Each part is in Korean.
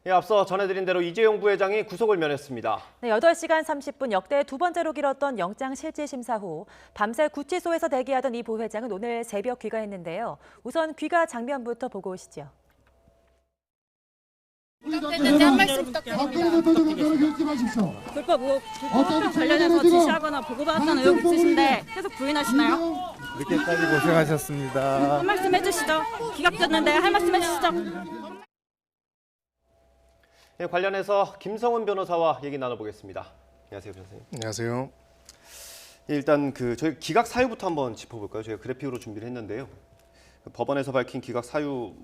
예, 앞서 전해드린 대로 이재용 부회장이 구속을 면했습니다. 네, 8시간 30분 역대 두 번째로 길었던 영장 실질 심사 후 밤새 구치소에서 대기하던 이 부회장은 오늘 새벽 귀가했는데요. 우선 귀가 장면부터 보고 오시죠. 부탁드리는데 한 말씀 부탁드립니다. 불법 합병 관련해서 지시하거나 보고받았다는 의혹 있으신데 계속 부인하시나요? 늦게까지 고생하셨습니다. 한 말씀 해주시죠. 기각됐는데 할 말씀 해주시죠. 예, 관련해서 김성훈 변호사와 얘기 나눠보겠습니다. 안녕하세요, 변호사님. 안녕하세요. 예, 일단 저희 기각 사유부터 한번 짚어볼까요? 저희가 그래픽으로 준비를 했는데요. 법원에서 밝힌 기각 사유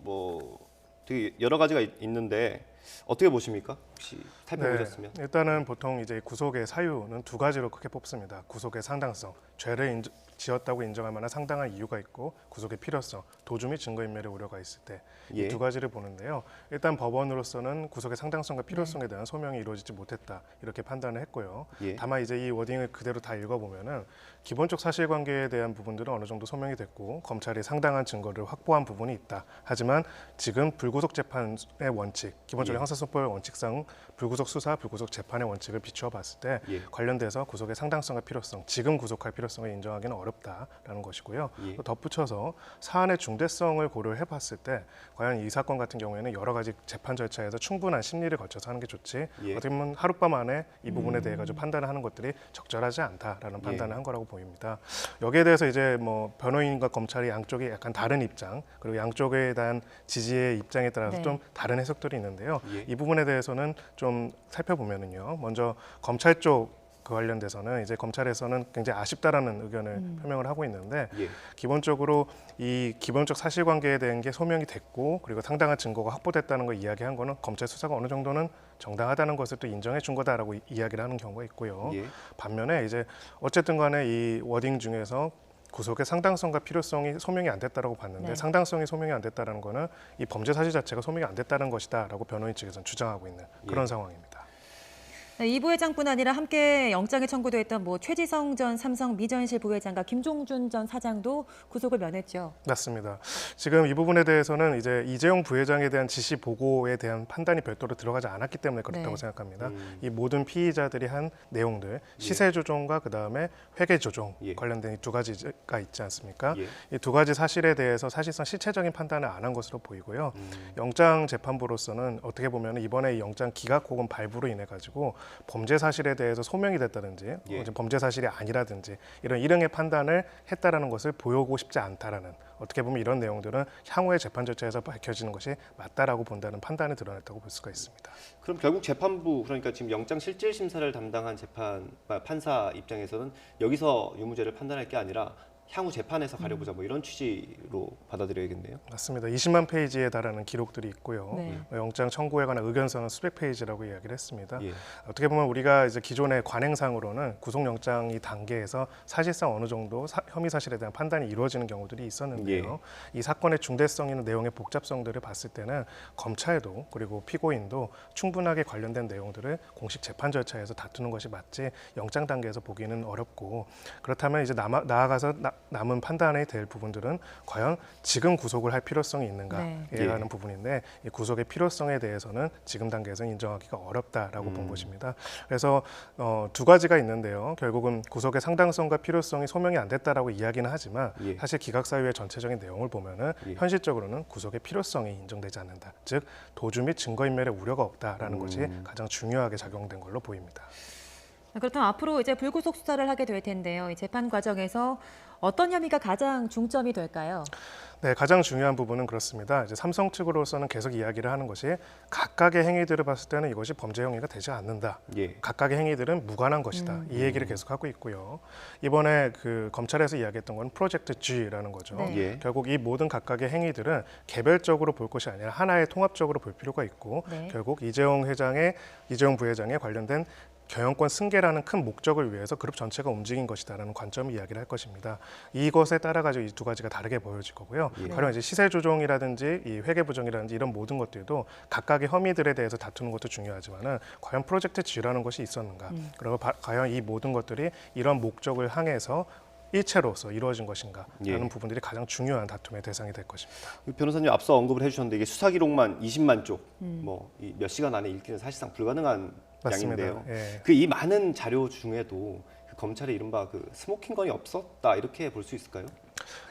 되게 여러 가지가 있는데 어떻게 보십니까? 혹시 살펴보셨으면? 네, 일단은 보통 이제 구속의 사유는 두 가지로 크게 뽑습니다. 구속의 상당성, 죄를 지었다고 인정할 만한 상당한 이유가 있고 구속의 필요성, 도주 및 증거인멸의 우려가 있을 때 이 두 가지를 보는데요. 일단 법원으로서는 구속의 상당성과 필요성에 대한 소명이 이루어지지 못했다 이렇게 판단을 했고요. 다만 이제 이 워딩을 그대로 다 읽어보면은 기본적 사실관계에 대한 부분들은 어느 정도 소명이 됐고 검찰이 상당한 증거를 확보한 부분이 있다. 하지만 지금 불구속 재판의 원칙, 기본적인 형사소법의 원칙상 불구속 수사, 불구속 재판의 원칙을 비추어 봤을 때 관련돼서 구속의 상당성과 필요성, 지금 구속할 필요성을 인정하기는 어렵다라는 것이고요. 또 덧붙여서 사안의 중대성을 고려해 봤을 때 과연 이 사건 같은 경우에는 여러 가지 재판 절차에서 충분한 심리를 거쳐서 하는 게 좋지 어떻게 보면 하룻밤 안에 이 부분에 대해 가지고 판단을 하는 것들이 적절하지 않다라는 판단을 한 거라고 보입니다. 여기에 대해서 이제 변호인과 검찰이 양쪽이 약간 다른 입장 그리고 양쪽에 대한 지지의 입장에 따라서 좀 다른 해석들이 있는데요. 이 부분에 대해서는 좀 살펴보면은요. 먼저 검찰 쪽 그 관련돼서는 이제 검찰에서는 굉장히 아쉽다라는 의견을 표명을 하고 있는데 기본적으로 이 기본적 사실관계에 대한 게 소명이 됐고 그리고 상당한 증거가 확보됐다는 걸 이야기한 거는 검찰 수사가 어느 정도는 정당하다는 것을 또 인정해 준 거다라고 이야기를 하는 경우가 있고요. 반면에 이제 어쨌든 간에 이 워딩 중에서 구속의 상당성과 필요성이 소명이 안 됐다라고 봤는데 상당성이 소명이 안 됐다는 거는 이 범죄 사실 자체가 소명이 안 됐다는 것이다라고 변호인 측에서는 주장하고 있는 그런 상황입니다. 네, 이 부회장뿐 아니라 함께 영장에 청구됐던 최지성 전 삼성 미전실 부회장과 김종준 전 사장도 구속을 면했죠. 맞습니다. 지금 이 부분에 대해서는 이제 이재용 부회장에 대한 지시 보고에 대한 판단이 별도로 들어가지 않았기 때문에 그렇다고 생각합니다. 이 모든 피의자들이 한 내용들, 시세 조종과 그다음에 회계 조종 관련된 이 두 가지가 있지 않습니까? 이 두 가지 사실에 대해서 사실상 실체적인 판단을 안 한 것으로 보이고요. 영장 재판부로서는 어떻게 보면 이번에 이 영장 기각 혹은 발부로 인해 가지고 범죄 사실에 대해서 소명이 됐다든지 범죄 사실이 아니라든지 이런 일응의 판단을 했다라는 것을 보여오고 싶지 않다라는 어떻게 보면 이런 내용들은 향후의 재판 절차에서 밝혀지는 것이 맞다라고 본다는 판단을 드러냈다고 볼 수가 있습니다. 그럼 결국 재판부 그러니까 지금 영장 실질 심사를 담당한 판사 입장에서는 여기서 유무죄를 판단할 게 아니라 향후 재판에서 가려보자 이런 취지로 받아들여야겠네요. 맞습니다. 20만 페이지에 달하는 기록들이 있고요. 영장 청구에 관한 의견서는 수백 페이지라고 이야기를 했습니다. 어떻게 보면 우리가 이제 기존의 관행상으로는 구속영장이 단계에서 사실상 어느 정도 혐의 사실에 대한 판단이 이루어지는 경우들이 있었는데요. 이 사건의 중대성이나 내용의 복잡성들을 봤을 때는 검찰도 그리고 피고인도 충분하게 관련된 내용들을 공식 재판 절차에서 다투는 것이 맞지 영장 단계에서 보기는 어렵고 그렇다면 이제 나아가서 남은 판단이 될 부분들은 과연 지금 구속을 할 필요성이 있는가에 하는 부분인데 이 구속의 필요성에 대해서는 지금 단계에서는 인정하기가 어렵다라고 본 것입니다. 그래서 두 가지가 있는데요. 결국은 구속의 상당성과 필요성이 소명이 안 됐다라고 이야기는 하지만 사실 기각 사유의 전체적인 내용을 보면은 현실적으로는 구속의 필요성이 인정되지 않는다. 즉 도주 및 증거인멸의 우려가 없다라는 것이 가장 중요하게 작용된 걸로 보입니다. 그렇다면 앞으로 이제 불구속 수사를 하게 될 텐데요. 이 재판 과정에서 어떤 혐의가 가장 중점이 될까요? 네, 가장 중요한 부분은 그렇습니다. 이제 삼성 측으로서는 계속 이야기를 하는 것이 각각의 행위들을 봤을 때는 이것이 범죄 행위가 되지 않는다. 각각의 행위들은 무관한 것이다. 이 얘기를 계속 하고 있고요. 이번에 그 검찰에서 이야기했던 건 프로젝트 G라는 거죠. 결국 이 모든 각각의 행위들은 개별적으로 볼 것이 아니라 하나의 통합적으로 볼 필요가 있고 결국 이재용 부회장에 관련된 경영권 승계라는 큰 목적을 위해서 그룹 전체가 움직인 것이다라는 관점을 이야기를 할 것입니다. 이것에 따라 가지고 이 두 가지가 다르게 보여질 거고요. 가령 이제 시세 조종이라든지 이 회계 부정이라든지 이런 모든 것들도 각각의 혐의들에 대해서 다투는 것도 중요하지만은 과연 프로젝트 G라는 것이 있었는가? 그리고 과연 이 모든 것들이 이런 목적을 향해서 일체로서 이루어진 것인가라는 예. 부분들이 가장 중요한 다툼의 대상이 될 것입니다. 변호사님 앞서 언급을 해주셨는데 이게 수사 기록만 20만 쪽, 뭐 몇 시간 안에 읽기는 사실상 불가능한 맞습니다. 양인데요. 예. 그 이 많은 자료 중에도 그 검찰의 이른바 그 스모킹건이 없었다 이렇게 볼 수 있을까요?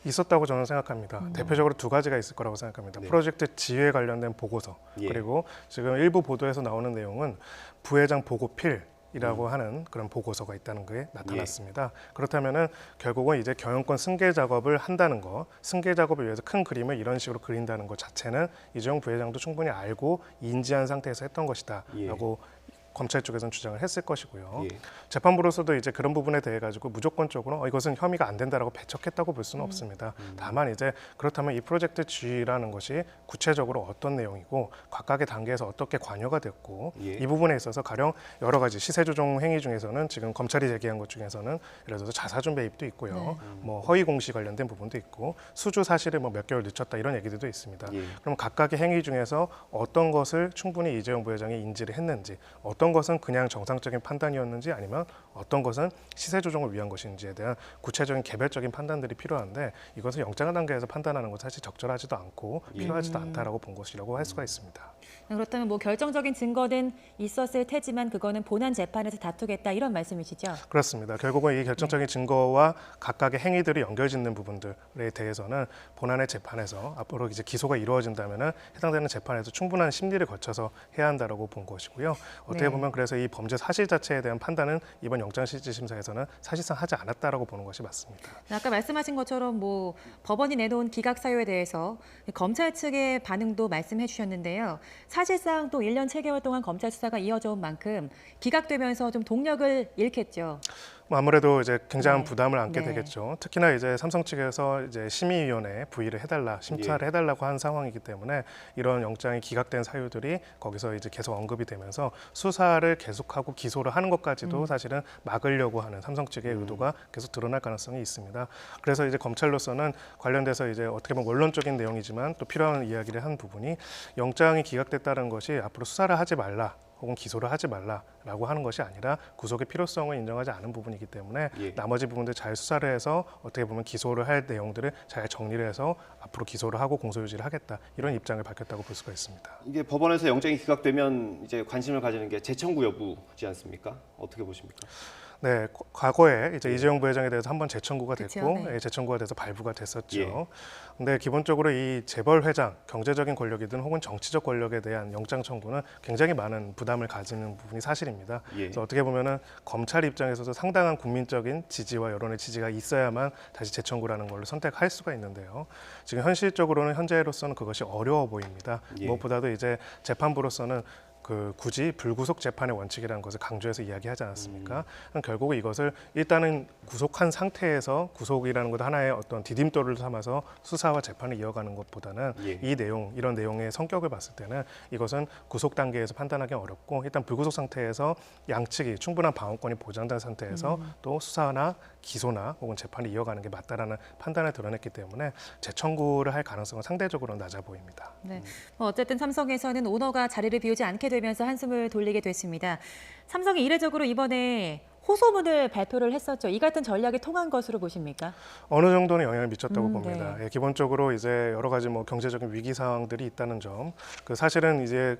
있었다고 저는 생각합니다. 대표적으로 두 가지가 있을 거라고 생각합니다. 네. 프로젝트 지휘에 관련된 보고서 예. 그리고 지금 일부 보도에서 나오는 내용은 부회장 보고필이라고 하는 그런 보고서가 있다는 게 나타났습니다. 그렇다면은 결국은 이제 경영권 승계 작업을 한다는 거, 승계 작업을 위해서 큰 그림을 이런 식으로 그린다는 것 자체는 이재용 부회장도 충분히 알고 인지한 상태에서 했던 것이다라고 검찰 쪽에서는 주장을 했을 것이고요. 예. 재판부로서도 이제 그런 부분에 대해 가지고 무조건적으로 이것은 혐의가 안 된다라고 배척했다고 볼 수는 없습니다. 다만 이제 그렇다면 이 프로젝트 G라는 것이 구체적으로 어떤 내용이고 각각의 단계에서 어떻게 관여가 됐고 예. 이 부분에 있어서 가령 여러 가지 시세 조정 행위 중에서는 지금 검찰이 제기한 것 중에서는 예를 들어서 자사주 매입도 있고요. 뭐 허위 공시 관련된 부분도 있고 수주 사실을 뭐 몇 개월 늦췄다 이런 얘기들도 있습니다. 예. 그럼 각각의 행위 중에서 어떤 것을 충분히 이재용 부회장이 인지를 했는지 어떤 것은 그냥 정상적인 판단이었는지 아니면 어떤 것은 시세 조정을 위한 것인지에 대한 구체적인 개별적인 판단들이 필요한데 이것을 영장 단계에서 판단하는 것은 사실 적절하지도 않고 필요하지도 않다라고 본 것이라고 할 수가 있습니다. 그렇다면 뭐 결정적인 증거는 있었을 테지만 그거는 본안 재판에서 다투겠다 이런 말씀이시죠? 그렇습니다. 결국은 이 결정적인 증거와 각각의 행위들이 연결짓는 부분들에 대해서는 본안의 재판에서 앞으로 이제 기소가 이루어진다면은 해당되는 재판에서 충분한 심리를 거쳐서 해야 한다라고 본 것이고요. 어떻게 네. 보면 그래서 이 범죄 사실 자체에 대한 판단은 이번 영장실질심사에서는 사실상 하지 않았다라고 보는 것이 맞습니다. 아까 말씀하신 것처럼 뭐 법원이 내놓은 기각 사유에 대해서 검찰 측의 반응도 말씀해 주셨는데요. 사실상 또 1년 7개월 동안 검찰 수사가 이어져 온 만큼 기각되면서 좀 동력을 잃겠죠. 뭐 아무래도 이제 굉장한 네. 부담을 안게 네. 되겠죠. 특히나 이제 삼성 측에서 이제 심의위원회 부의를 해달라, 심사를 해달라고 한 상황이기 때문에 이런 영장이 기각된 사유들이 거기서 이제 계속 언급이 되면서 수사를 계속하고 기소를 하는 것까지도 사실은 막으려고 하는 삼성 측의 의도가 계속 드러날 가능성이 있습니다. 그래서 이제 검찰로서는 관련돼서 이제 어떻게 보면 원론적인 내용이지만 또 필요한 이야기를 한 부분이 영장이 기각됐다는 것이 앞으로 수사를 하지 말라. 혹은 기소를 하지 말라라고 하는 것이 아니라 구속의 필요성을 인정하지 않은 부분이기 때문에 예. 나머지 부분들 잘 수사를 해서 어떻게 보면 기소를 할 내용들을 잘 정리를 해서 앞으로 기소를 하고 공소유지를 하겠다 이런 입장을 밝혔다고 볼 수가 있습니다. 이게 법원에서 영장이 기각되면 이제 관심을 가지는 게 재청구 여부지 않습니까? 어떻게 보십니까? 네, 과거에 이제 이재용 부회장에 대해서 한번 재청구가 그쵸, 됐고 네. 재청구가 돼서 발부가 됐었죠. 예. 근데 기본적으로 이 재벌 회장, 경제적인 권력이든 혹은 정치적 권력에 대한 영장 청구는 굉장히 많은 부담을 가지는 부분이 사실입니다. 예. 그래서 어떻게 보면은 검찰 입장에서도 상당한 국민적인 지지와 여론의 지지가 있어야만 다시 재청구라는 걸로 선택할 수가 있는데요. 지금 현실적으로는 현재로서는 그것이 어려워 보입니다. 예. 무엇보다도 이제 재판부로서는 그 굳이 불구속 재판의 원칙이라는 것을 강조해서 이야기하지 않았습니까? 그럼 결국 이것을 일단은 구속한 상태에서 구속이라는 것 하나의 어떤 디딤돌을 삼아서 수사와 재판을 이어가는 것보다는 예. 이 내용, 이런 내용의 성격을 봤을 때는 이것은 구속 단계에서 판단하기 어렵고 일단 불구속 상태에서 양측이 충분한 방어권이 보장된 상태에서 또 수사나 기소나 혹은 재판을 이어가는 게 맞다라는 판단을 드러냈기 때문에 재청구를 할 가능성은 상대적으로 낮아 보입니다. 네. 어쨌든 삼성에서는 오너가 자리를 비우지 않게 되면서 한숨을 돌리게 됐습니다. 삼성이 이례적으로 이번에 호소문을 발표를 했었죠. 이 같은 전략이 통한 것으로 보십니까? 어느 정도는 영향을 미쳤다고 네. 봅니다. 예, 기본적으로 이제 여러 가지 뭐 경제적인 위기 상황들이 있다는 점, 그 사실은 이제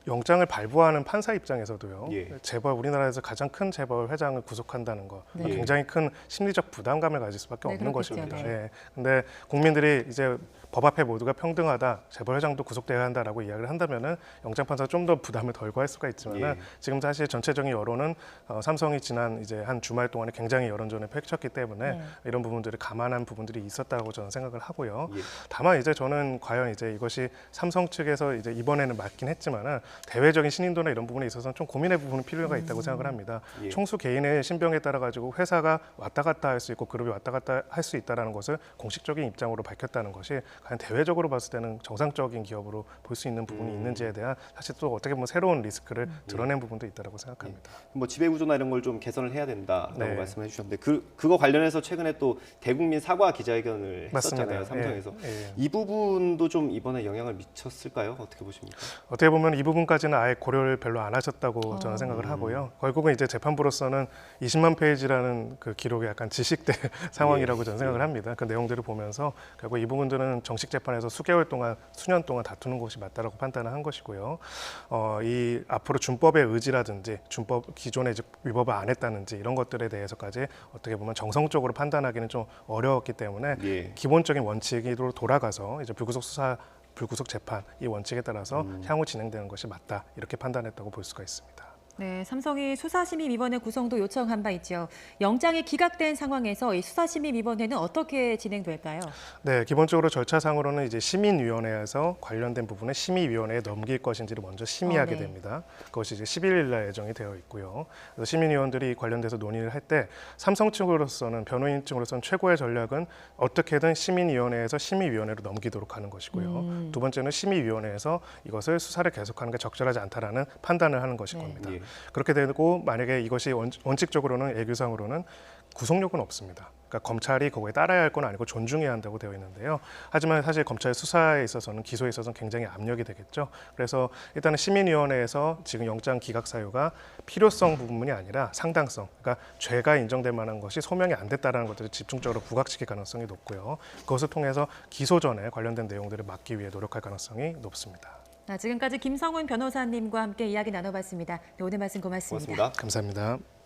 영장을 발부하는 판사 입장에서도요. 예. 재벌 우리나라에서 가장 큰 재벌 회장을 구속한다는 거 네. 굉장히 큰 심리적 부담감을 가질 수밖에 네, 없는 그렇겠죠. 것입니다. 네. 예. 근데 국민들이 이제 법 앞에 모두가 평등하다, 재벌 회장도 구속돼야 한다라고 이야기를 한다면은 영장 판사가 좀 더 부담을 덜고 할 수가 있지만은 예. 지금 사실 전체적인 여론은 삼성이 지난 이제 한 주말 동안에 굉장히 여론전을 펼쳤기 때문에 네. 이런 부분들을 감안한 부분들이 있었다고 저는 생각을 하고요. 예. 다만 이제 저는 과연 이제 이것이 삼성 측에서 이제 이번에는 맞긴 했지만은 대외적인 신인도나 이런 부분에 있어서는 좀 고민해 부분은 필요가 있다고 생각을 합니다. 예. 총수 개인의 신병에 따라 가지고 회사가 왔다 갔다 할 수 있고 그룹이 왔다 갔다 할 수 있다라는 것을 공식적인 입장으로 밝혔다는 것이 과연 대외적으로 봤을 때는 정상적인 기업으로 볼 수 있는 부분이 있는지에 대한 사실 또 어떻게 보면 새로운 리스크를 드러낸 부분도 있다고 생각합니다. 뭐 지배 구조나 이런 걸 좀 개선을 해야 된다라고 네. 말씀해 주셨는데 그거 관련해서 최근에 또 대국민 사과 기자회견을 맞습니다. 했었잖아요, 삼성에서. 예. 이 부분도 좀 이번에 영향을 미쳤을까요? 어떻게 보십니까? 어떻게 보면 이 부분까지는 아예 고려를 별로 안 하셨다고 저는 생각을 하고요. 결국은 이제 재판부로서는 20만 페이지라는 그 기록이 약간 지식대 상황이라고 저는 생각을 합니다. 그 내용들을 보면서 결국 이 부분들은 정식 재판에서 수개월 동안, 수년 동안 다투는 것이 맞다라고 판단을 한 것이고요. 이 앞으로 준법의 의지라든지 준법 기존에 이제 위법을 안 했다는지 이런 것들에 대해서까지 어떻게 보면 정성적으로 판단하기는 좀 어려웠기 때문에 예. 기본적인 원칙으로 돌아가서 이제 불구속 수사 불구속 재판 이 원칙에 따라서 향후 진행되는 것이 맞다 이렇게 판단했다고 볼 수가 있습니다. 네, 삼성이 수사심의위원회 구성도 요청한 바 있죠. 영장이 기각된 상황에서 이 수사심의위원회는 어떻게 진행될까요? 네, 기본적으로 절차상으로는 이제 시민위원회에서 관련된 부분을 심의위원회에 넘길 것인지를 먼저 심의하게 네. 됩니다. 그것이 이제 11일 날 예정이 되어 있고요. 그래서 시민위원들이 관련돼서 논의를 할 때 삼성 측으로서는 변호인 측으로서는 최고의 전략은 어떻게든 시민위원회에서 심의위원회로 넘기도록 하는 것이고요. 두 번째는 심의위원회에서 이것을 수사를 계속하는 게 적절하지 않다라는 판단을 하는 것일 겁니다. 예. 그렇게 되고 만약에 이것이 원칙적으로는 예규상으로는 구속력은 없습니다. 그러니까 검찰이 거기에 따라야 할 건 아니고 존중해야 한다고 되어 있는데요. 하지만 사실 검찰 수사에 있어서는 기소에 있어서는 굉장히 압력이 되겠죠. 그래서 일단은 시민위원회에서 지금 영장 기각 사유가 필요성 부분이 아니라 상당성, 그러니까 죄가 인정될 만한 것이 소명이 안 됐다라는 것들을 집중적으로 부각시킬 가능성이 높고요. 그것을 통해서 기소 전에 관련된 내용들을 막기 위해 노력할 가능성이 높습니다. 지금까지 김성훈 변호사님과 함께 이야기 나눠봤습니다. 네, 오늘 말씀 고맙습니다. 고맙습니다. 감사합니다.